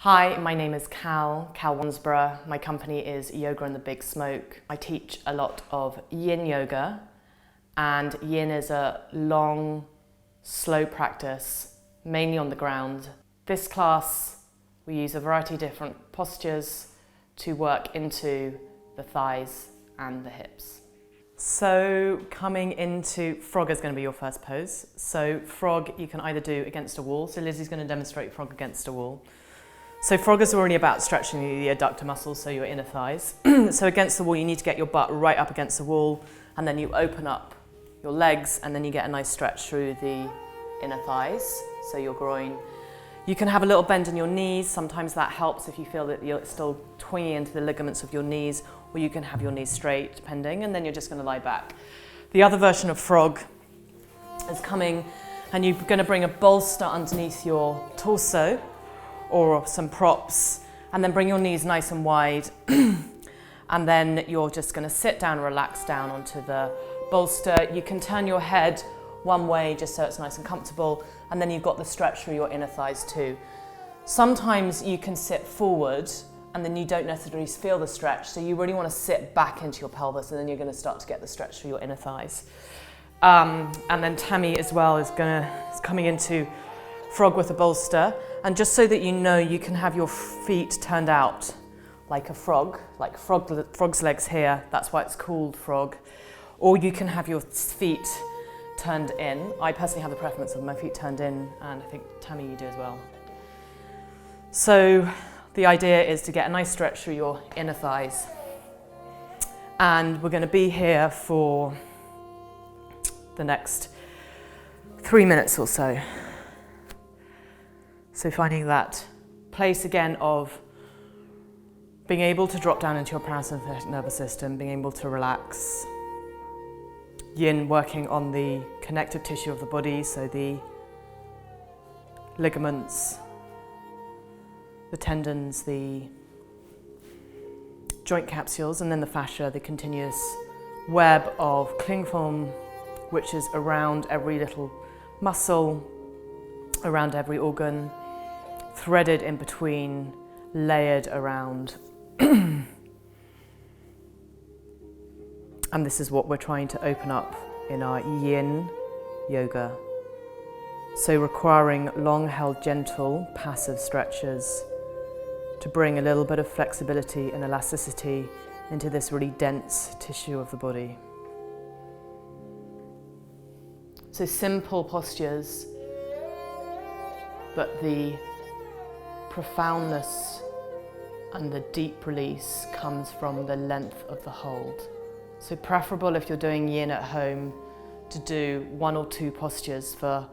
Hi, my name is Cal Wansborough. My company is Yoga and the Big Smoke. I teach a lot of Yin Yoga, and Yin is a long, slow practice, mainly on the ground. This class, we use a variety of different postures to work into the thighs and the hips. So coming into frog is going to be your first pose. So frog you can either do against a wall. So Lizzie's going to demonstrate frog against a wall. So frog is already about stretching the adductor muscles, so your inner thighs. So against the wall, you need to get your butt right up against the wall, and then you open up your legs, and then you get a nice stretch through the inner thighs, so your groin. You can have a little bend in your knees. Sometimes that helps if you feel that you're still twinging into the ligaments of your knees, or you can have your knees straight, depending, and then you're just going to lie back. The other version of frog is coming, and you're going to bring a bolster underneath your torso, or some props, and then bring your knees nice and wide. And then you're just going to sit down, relax down onto the bolster. You can turn your head one way just so it's nice and comfortable, and then you've got the stretch through your inner thighs too. Sometimes you can sit forward and then you don't necessarily feel the stretch, so you really want to sit back into your pelvis, and then you're going to start to get the stretch through your inner thighs. And then Tammy as well is coming into frog with a bolster, and just so that you know, you can have your feet turned out like a frog, like frog's legs here, that's why it's called frog, or you can have your feet turned in. I personally have the preference of my feet turned in, and I think Tammy you do as well. So the idea is to get a nice stretch through your inner thighs, and we're going to be here for the next 3 minutes or so. So finding that place again of being able to drop down into your parasympathetic nervous system, being able to relax. Yin working on the connective tissue of the body, so the ligaments, the tendons, the joint capsules, and then the fascia, the continuous web of cling film, which is around every little muscle, around every organ, threaded in between, layered around. And this is what we're trying to open up in our Yin Yoga. So requiring long-held, gentle, passive stretches to bring a little bit of flexibility and elasticity into this really dense tissue of the body. So simple postures, but the profoundness and the deep release comes from the length of the hold. So preferable if you're doing Yin at home to do 1 or 2 postures for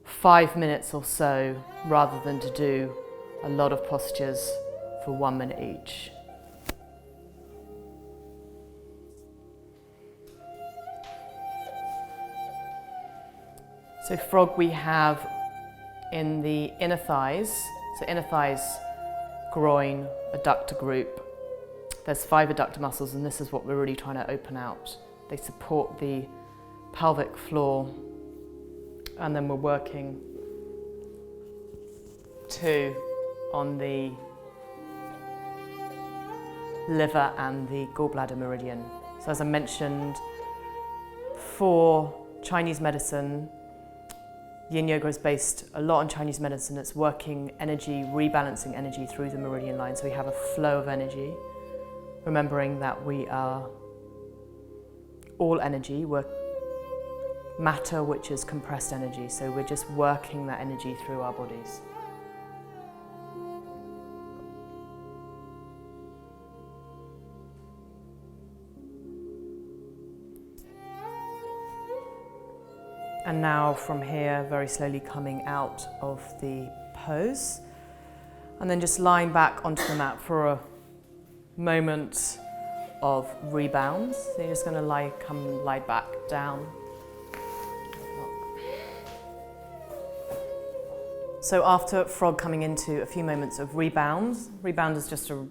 5 minutes or so, rather than to do a lot of postures for 1 minute each. So frog we have in the inner thighs, so inner thighs, groin, adductor group. There's 5 adductor muscles, and this is what we're really trying to open out. They support the pelvic floor, and then we're working 2 on the liver and the gallbladder meridian. So as I mentioned, for Chinese medicine, Yin Yoga is based a lot on Chinese medicine. It's working energy, rebalancing energy through the meridian line, so we have a flow of energy. Remembering that we are all energy, we're matter, which is compressed energy, so we're just working that energy through our bodies. And now from here, very slowly coming out of the pose, and then just lying back onto the mat for a moment of rebound. So you're just going to lie back down. So after frog, coming into a few moments of rebound. Rebound is just a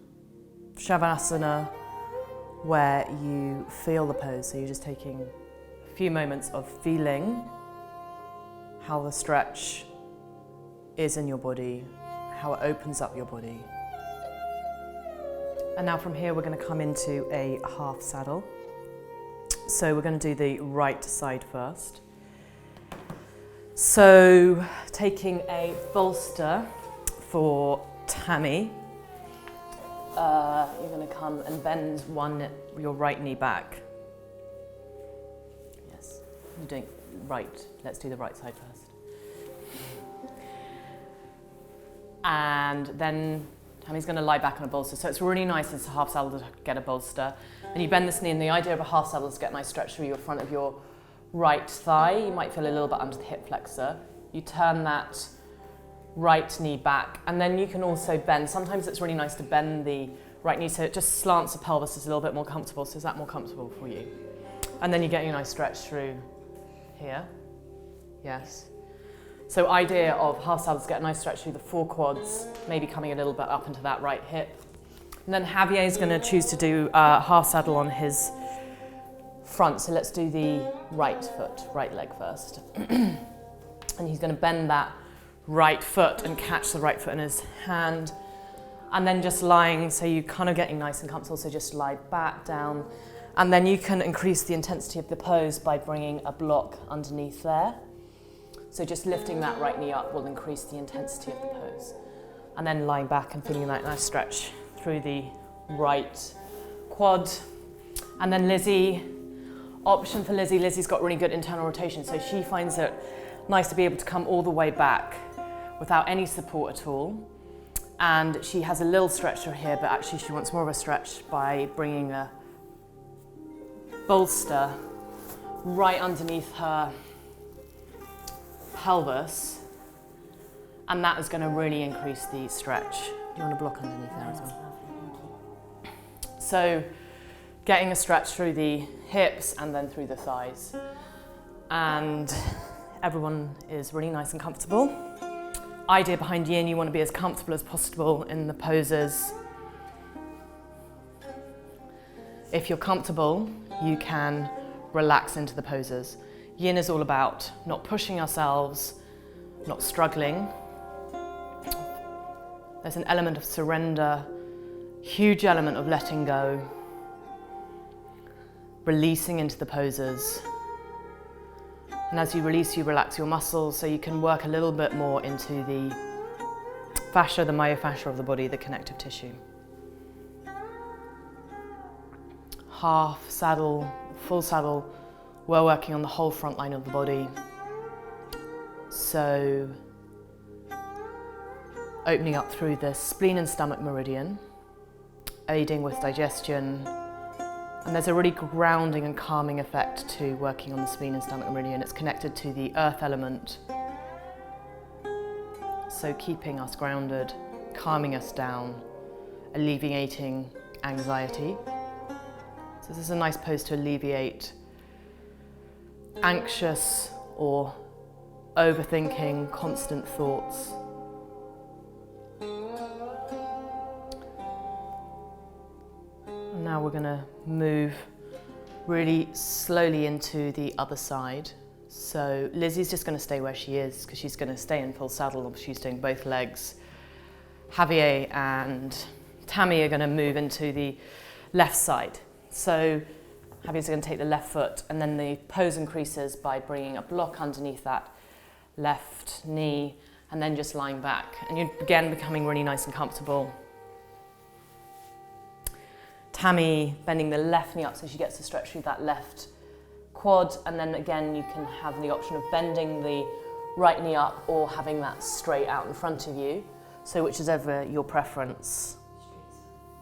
Savasana where you feel the pose. So you're just taking a few moments of feeling how the stretch is in your body, how it opens up your body. And now from here we're going to come into a half saddle. So we're going to do the right side first. So taking a bolster for Tammy, you're going to come and bend your right knee back. Yes, you're doing right. Let's do the right side first. And then Tammy's going to lie back on a bolster. So it's really nice as a half saddle to get a bolster. And you bend this knee, and the idea of a half saddle is to get a nice stretch through your front of your right thigh. You might feel a little bit under the hip flexor. You turn that right knee back, and then you can also bend. Sometimes it's really nice to bend the right knee so it just slants the pelvis, is a little bit more comfortable. So is that more comfortable for you? And then you get your nice stretch through here. Yes. So idea of half saddles, get a nice stretch through the forequads, maybe coming a little bit up into that right hip. And then Javier is going to choose to do half saddle on his front. So let's do the right leg first. And he's going to bend that right foot and catch the right foot in his hand. And then just lying, so you're kind of getting nice and comfortable, so just lie back down. And then you can increase the intensity of the pose by bringing a block underneath there. So just lifting that right knee up will increase the intensity of the pose. And then lying back and feeling that nice stretch through the right quad. And then Lizzie, option for Lizzie. Lizzie's got really good internal rotation, so she finds it nice to be able to come all the way back without any support at all. And she has a little stretcher here, but actually she wants more of a stretch by bringing a bolster right underneath her pelvis, and that is going to really increase the stretch. Do you want to block underneath there as well? So getting a stretch through the hips and then through the thighs. And everyone is really nice and comfortable. Idea behind Yin, you want to be as comfortable as possible in the poses. If you're comfortable, you can relax into the poses. Yin is all about not pushing ourselves, not struggling. There's an element of surrender, huge element of letting go, releasing into the poses. And as you release, you relax your muscles, so you can work a little bit more into the fascia, the myofascia of the body, the connective tissue. Half saddle, full saddle, we're working on the whole front line of the body. So opening up through the spleen and stomach meridian, aiding with digestion. And there's a really grounding and calming effect to working on the spleen and stomach meridian. It's connected to the earth element. So keeping us grounded, calming us down, alleviating anxiety. So this is a nice pose to alleviate anxious or overthinking, constant thoughts. And now we're going to move really slowly into the other side. So Lizzie's just going to stay where she is because she's going to stay in full saddle. She's doing both legs. Javier and Tammy are going to move into the left side. So Javier's going to take the left foot, and then the pose increases by bringing a block underneath that left knee and then just lying back. And you're again becoming really nice and comfortable. Tammy bending the left knee up so she gets to stretch through that left quad, and then again you can have the option of bending the right knee up or having that straight out in front of you. So whichever your preference.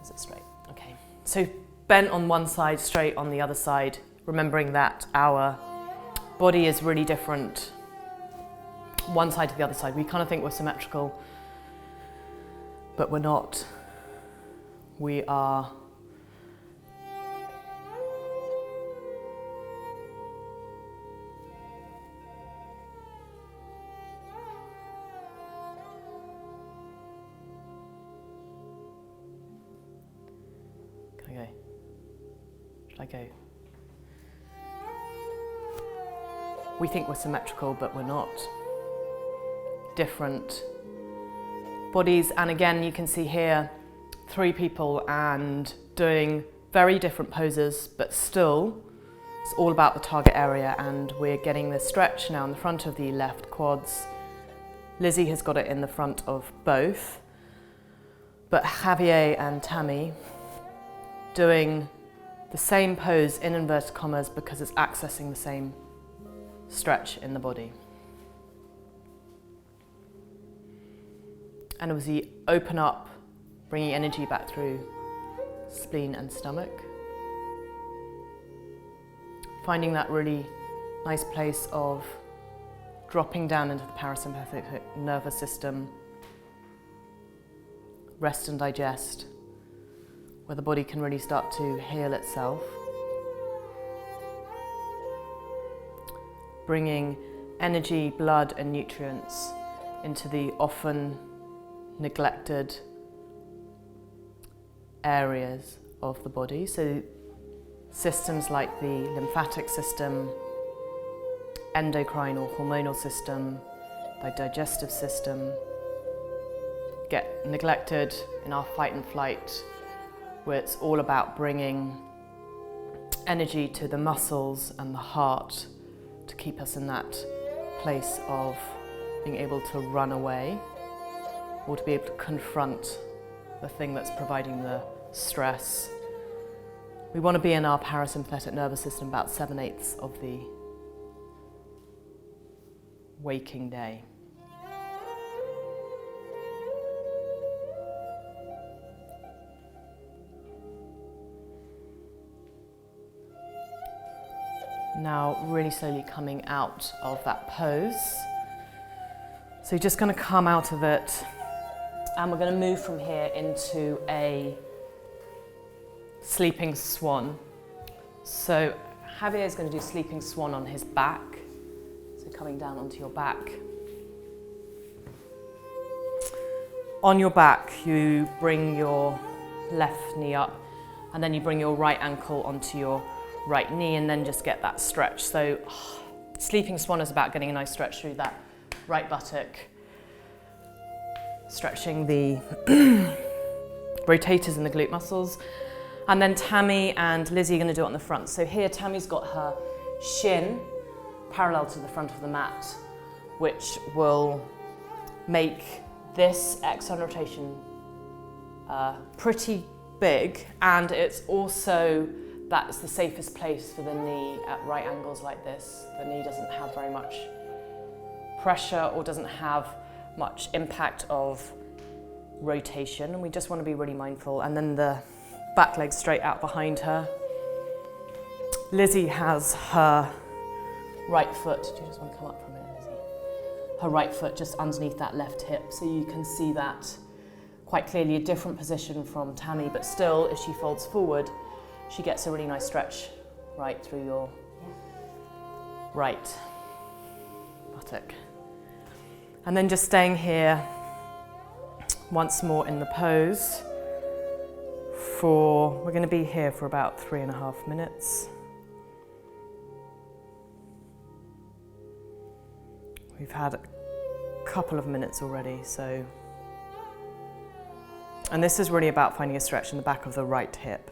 Is it straight? Okay. So bent on one side, straight on the other side, remembering that our body is really different, one side to the other side. We kind of think we're symmetrical, but we're not. We are Okay. Should I go? We think we're symmetrical, but we're not. Different bodies. And again, you can see here 3 people and doing very different poses, but still it's all about the target area, and we're getting the stretch now in the front of the left quads. Lizzie has got it in the front of both, but Javier and Tammy doing the same pose in inverted commas because it's accessing the same stretch in the body. And as we open up, bringing energy back through spleen and stomach, finding that really nice place of dropping down into the parasympathetic nervous system, rest and digest, where the body can really start to heal itself. Bringing energy, blood and nutrients into the often neglected areas of the body. So systems like the lymphatic system, endocrine or hormonal system, the digestive system get neglected in our fight and flight, where it's all about bringing energy to the muscles and the heart to keep us in that place of being able to run away or to be able to confront the thing that's providing the stress. We want to be in our parasympathetic nervous system about 7/8 of the waking day. Now really slowly coming out of that pose. So you're just going to come out of it, and we're going to move from here into a sleeping swan. So Javier is going to do sleeping swan on his back. So coming down onto your back. On your back, you bring your left knee up, and then you bring your right ankle onto your right knee, and then just get that stretch. So sleeping swan is about getting a nice stretch through that right buttock, stretching the rotators and the glute muscles. And then Tammy and Lizzie are going to do it on the front. So here Tammy's got her shin parallel to the front of the mat, which will make this external rotation pretty big, and it's also that's the safest place for the knee at right angles like this. The knee doesn't have very much pressure or doesn't have much impact of rotation, and we just want to be really mindful. And then the back leg straight out behind her. Lizzie has her right foot, do you just want to come up for a minute, Lizzie? Her right foot just underneath that left hip, so you can see that quite clearly, a different position from Tammy, but still, if she folds forward, she gets a really nice stretch right through your right buttock. And then just staying here once more in the pose we're going to be here for about 3.5 minutes. We've had a couple of minutes already, so. And this is really about finding a stretch in the back of the right hip.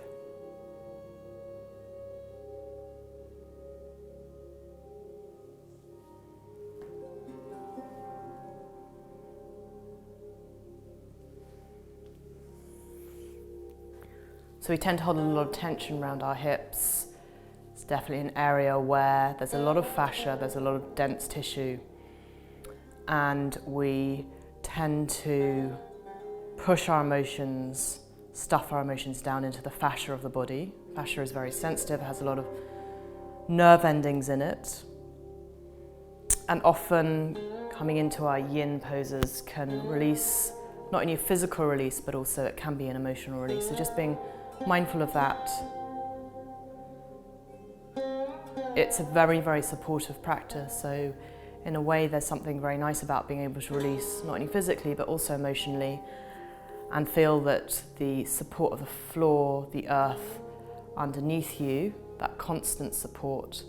So we tend to hold a lot of tension around our hips. It's definitely an area where there's a lot of fascia, there's a lot of dense tissue, and we tend to push our emotions, stuff our emotions down into the fascia of the body. Fascia is very sensitive, it has a lot of nerve endings in it, and often coming into our yin poses can release not only a physical release, but also it can be an emotional release. So just being mindful of that. It's a very, very supportive practice, so in a way there's something very nice about being able to release not only physically but also emotionally, and feel that the support of the floor, the earth underneath you, that constant support,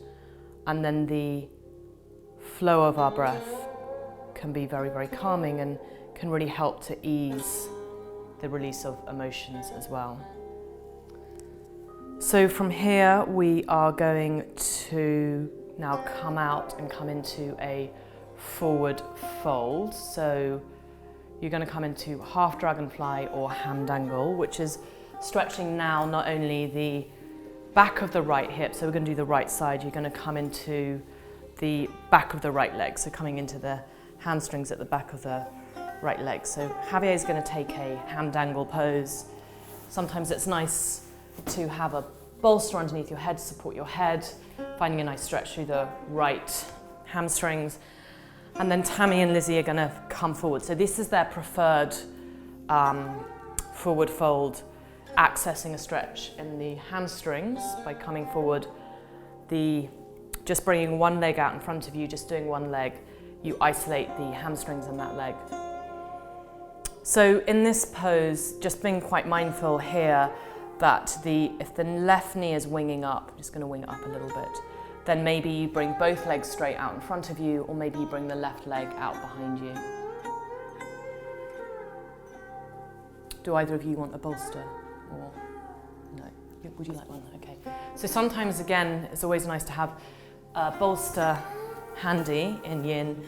and then the flow of our breath can be very, very calming and can really help to ease the release of emotions as well. So from here we are going to now come out and come into a forward fold. So you're going to come into half dragonfly or hand angle, which is stretching now not only the back of the right hip, so we're going to do the right side, you're going to come into the back of the right leg, so coming into the hamstrings at the back of the right leg. So Javier is going to take a hand angle pose. Sometimes it's nice to have a bolster underneath your head to support your head, finding a nice stretch through the right hamstrings. And then Tammy and Lizzie are going to come forward. So this is their preferred forward fold, accessing a stretch in the hamstrings by coming forward. Just bringing one leg out in front of you, just doing one leg, you isolate the hamstrings in that leg. So in this pose, just being quite mindful here that if the left knee is winging up, I'm just going to wing it up a little bit, then maybe you bring both legs straight out in front of you, or maybe you bring the left leg out behind you. Do either of you want a bolster? Or no? Would you like one? Okay. So sometimes, again, it's always nice to have a bolster handy in Yin.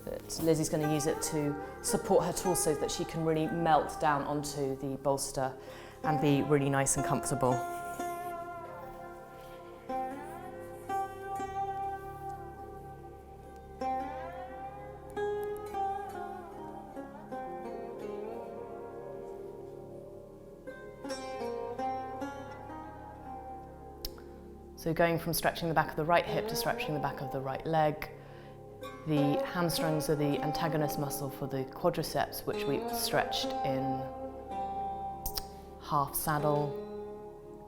That Lizzie's going to use it to support her torso so that she can really melt down onto the bolster and be really nice and comfortable. So going from stretching the back of the right hip to stretching the back of the right leg. The hamstrings are the antagonist muscle for the quadriceps, which we stretched in half saddle.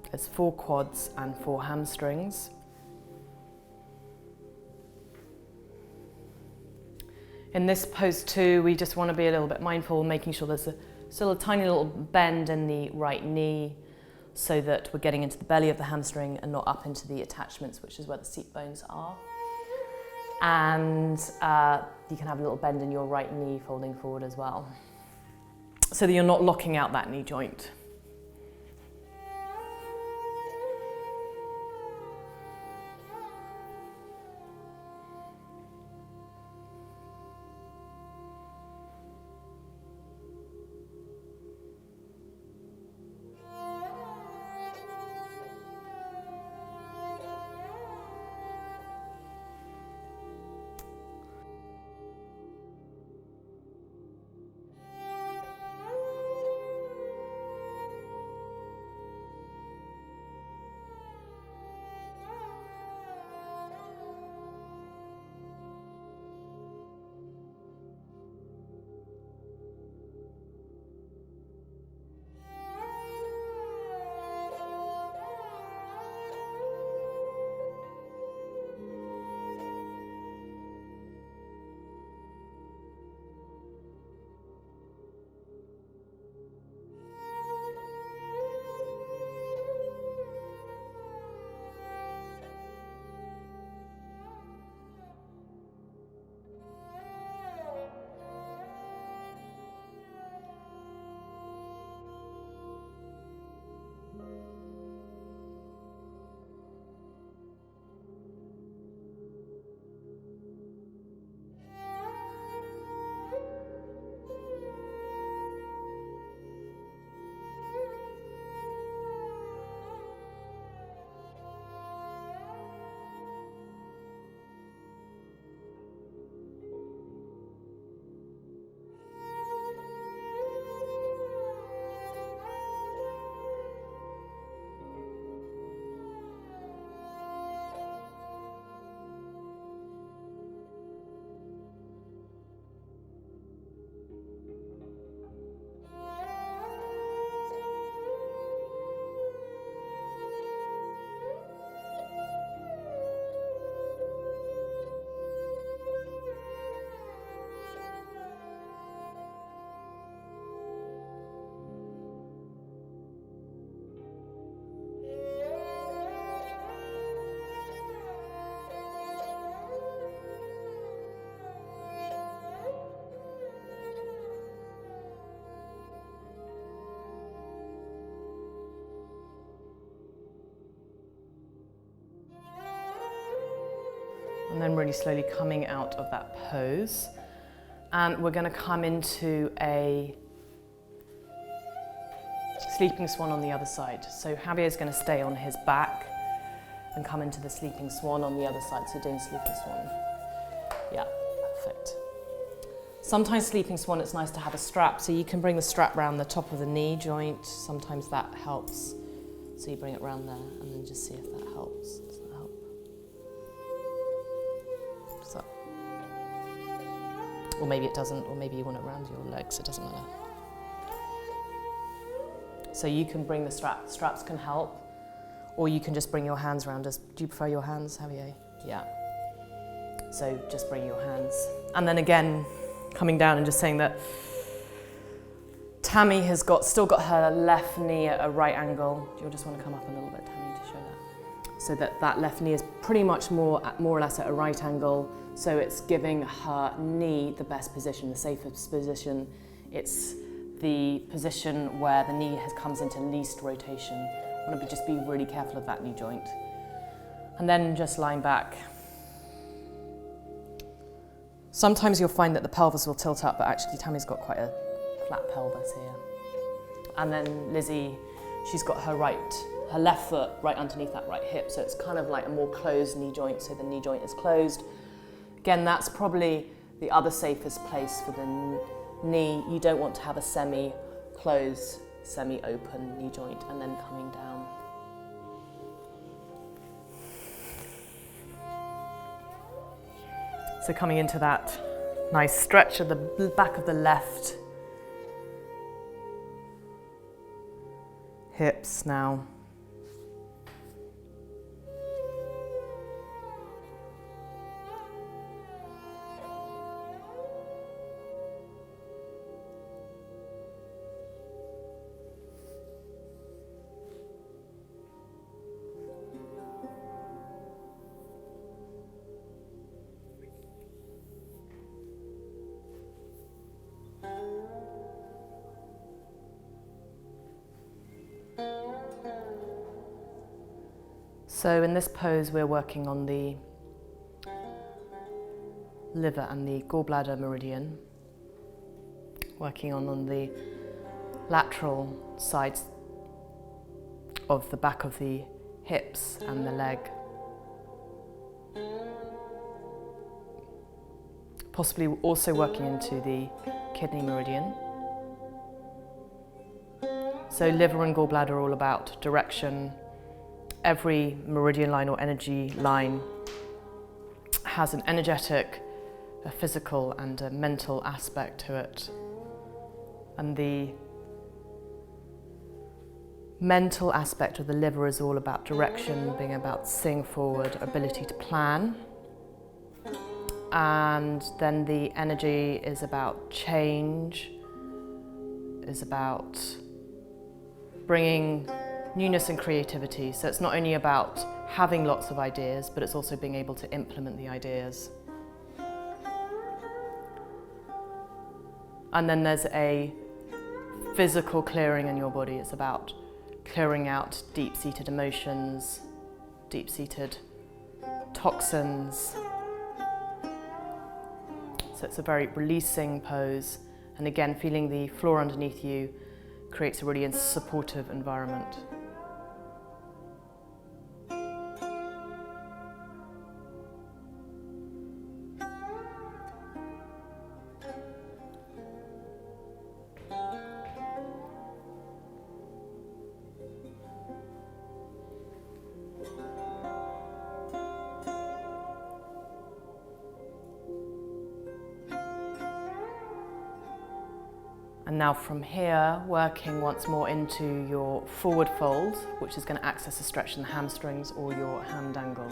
There's 4 quads and 4 hamstrings. In this pose too, we just want to be a little bit mindful, making sure there's still a tiny little bend in the right knee, so that we're getting into the belly of the hamstring and not up into the attachments, which is where the seat bones are. And you can have a little bend in your right knee folding forward as well, so that you're not locking out that knee joint. then really slowly coming out of that pose. And we're going to come into a sleeping swan on the other side. So Javier's going to stay on his back and come into the sleeping swan on the other side. So doing sleeping swan. Yeah, perfect. Sometimes sleeping swan, it's nice to have a strap. So you can bring the strap around the top of the knee joint. Sometimes that helps. So you bring it around there and then just see if that helps. Does that help? Does that? Or maybe it doesn't, or maybe you want it around your legs, it doesn't matter. So you can bring the strap. Straps can help, or you can just bring your hands around. Do you prefer your hands, Javier? Yeah. So just bring your hands. And then again, coming down and just saying that Tammy has still got her left knee at a right angle. Do you just want to come up a little bit, Tammy, to show that? So that left knee is pretty much more or less at a right angle. So it's giving her knee the best position, the safest position. It's the position where the knee comes into least rotation. I want to just be really careful of that knee joint. And then just lying back. Sometimes you'll find that the pelvis will tilt up, but actually Tammy's got quite a flat pelvis here. And then Lizzie, she's got her left foot right underneath that right hip, so it's kind of like a more closed knee joint, so the knee joint is closed. Again, that's probably the other safest place for the knee. You don't want to have a semi-closed, semi-open knee joint, and then coming down. So coming into that nice stretch of the back of the left hips now. So in this pose, we're working on the liver and the gallbladder meridian, working on the lateral sides of the back of the hips and the leg. Possibly also working into the kidney meridian. So liver and gallbladder are all about direction. Every meridian line or energy line has an energetic, a physical and a mental aspect to it. And the mental aspect of the liver is all about direction, being about seeing forward, ability to plan. And then the energy is about change, is about bringing newness and creativity. So it's not only about having lots of ideas, but it's also being able to implement the ideas. And then there's a physical clearing in your body. It's about clearing out deep-seated emotions, deep-seated toxins. So it's a very releasing pose. And again, feeling the floor underneath you creates a really supportive environment. And now from here, working once more into your forward fold, which is going to access a stretch in the hamstrings or your hand angle.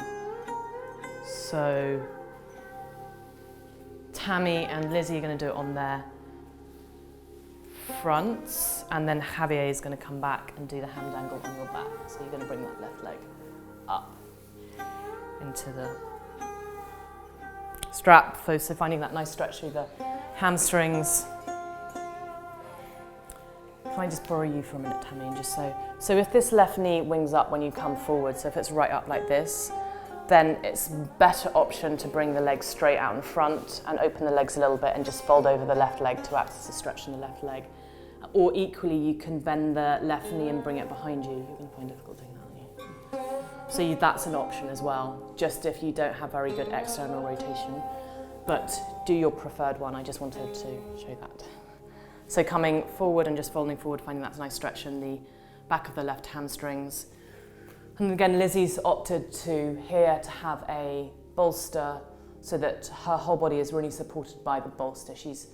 So Tammy and Lizzie are going to do it on their fronts, and then Javier is going to come back and do the hand angle on your back. So you're going to bring that left leg up into the strap. So finding that nice stretch through the hamstrings. Can I just borrow you for a minute, Tammy, and just so if this left knee wings up when you come forward, so if it's right up like this, then it's a better option to bring the legs straight out in front and open the legs a little bit and just fold over the left leg to act as a stretch in the left leg. Or equally, you can bend the left knee and bring it behind you. You're going to find it difficult doing that, aren't you? So that's an option as well, just if you don't have very good external rotation. But do your preferred one. I just wanted to show that. So coming forward and just folding forward, finding that's a nice stretch in the back of the left hamstrings. And again, Lizzie's opted to have a bolster so that her whole body is really supported by the bolster. She's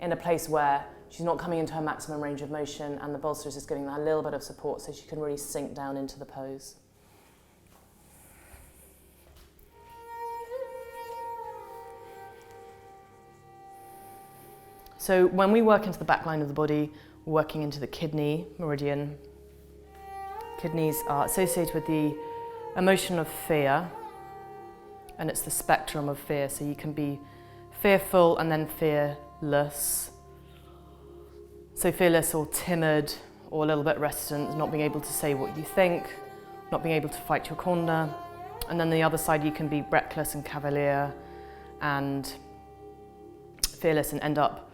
in a place where she's not coming into her maximum range of motion, and the bolster is just giving her a little bit of support so she can really sink down into the pose. So when we work into the back line of the body, we're working into the kidney meridian. Kidneys are associated with the emotion of fear, and it's the spectrum of fear. So you can be fearful and then fearless. So fearless or timid or a little bit reticent, not being able to say what you think, not being able to fight your corner. And then the other side, you can be reckless and cavalier and fearless and end up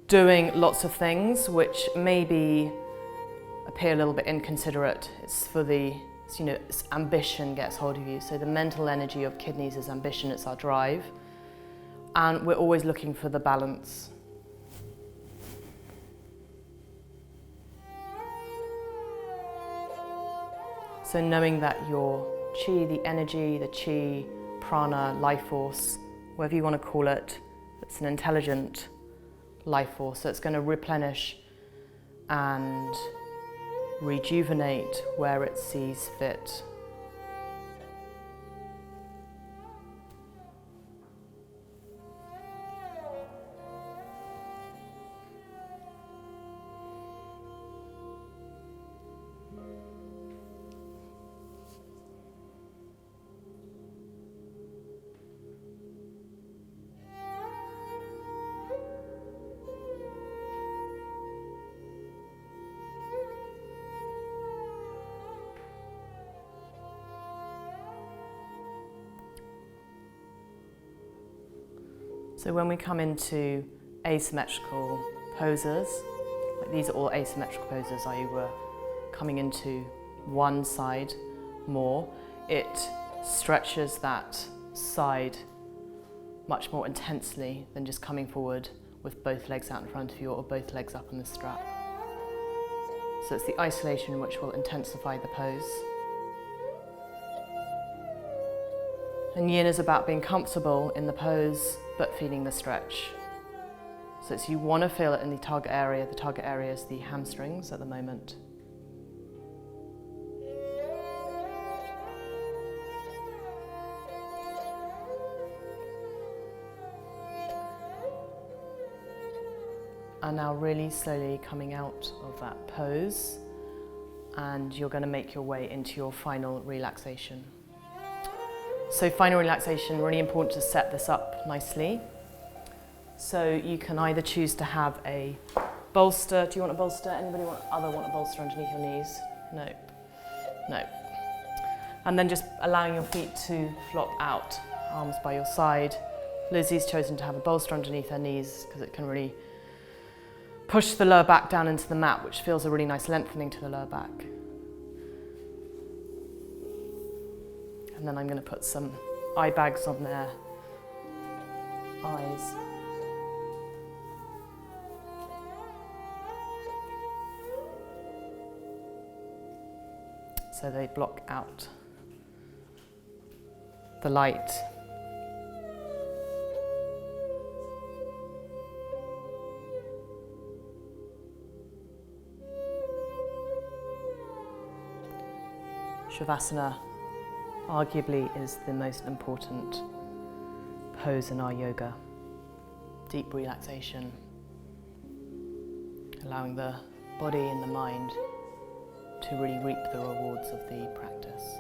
doing lots of things which maybe appear a little bit inconsiderate. It's ambition gets hold of you. So the mental energy of kidneys is ambition, it's our drive. And we're always looking for the balance. So knowing that your chi, the energy, the chi, prana, life force, whatever you want to call it, it's an intelligent life force. So it's going to replenish and rejuvenate where it sees fit. So when we come into asymmetrical poses, like these are all asymmetrical poses, i.e. we're coming into one side more, it stretches that side much more intensely than just coming forward with both legs out in front of you or both legs up on the strap. So it's the isolation which will intensify the pose. And Yin is about being comfortable in the pose, but feeling the stretch. So it's you want to feel it in the target area. The target area is the hamstrings at the moment. And now really slowly coming out of that pose, and you're going to make your way into your final relaxation. So final relaxation, really important to set this up nicely. So you can either choose to have a bolster. Do you want a bolster? Anybody want a bolster underneath your knees? No. No. And then just allowing your feet to flop out, arms by your side. Lizzie's chosen to have a bolster underneath her knees because it can really push the lower back down into the mat, which feels a really nice lengthening to the lower back. And then I'm going to put some eye bags on their eyes. So they block out the light. Savasana arguably is the most important pose in our yoga. Deep relaxation, allowing the body and the mind to really reap the rewards of the practice.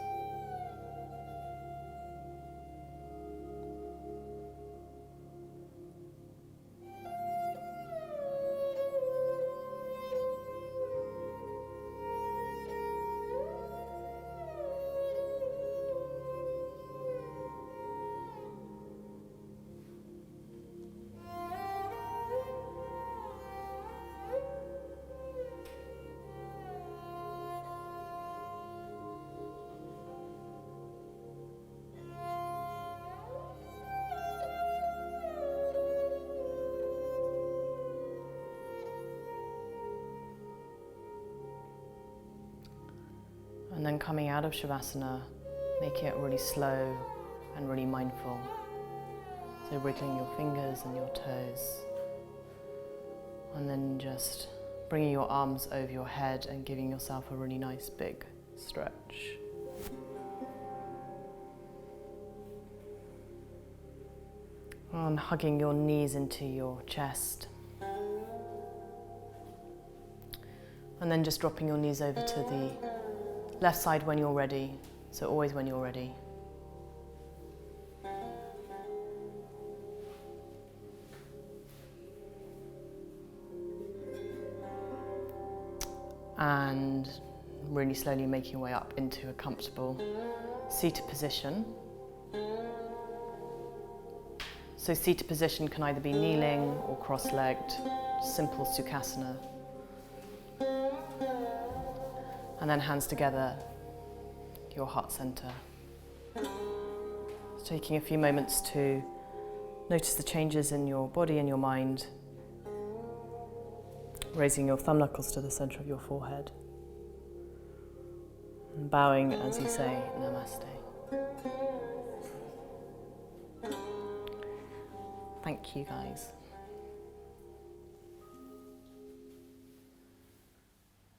And then coming out of Savasana, making it really slow and really mindful. So wriggling your fingers and your toes. And then just bringing your arms over your head and giving yourself a really nice big stretch. And hugging your knees into your chest. And then just dropping your knees over to the left side when you're ready. So always when you're ready. And really slowly making your way up into a comfortable seated position. So seated position can either be kneeling or cross-legged, simple Sukhasana. And then hands together, your heart center. Taking a few moments to notice the changes in your body and your mind. Raising your thumb knuckles to the center of your forehead. And bowing as you say Namaste. Thank you, guys.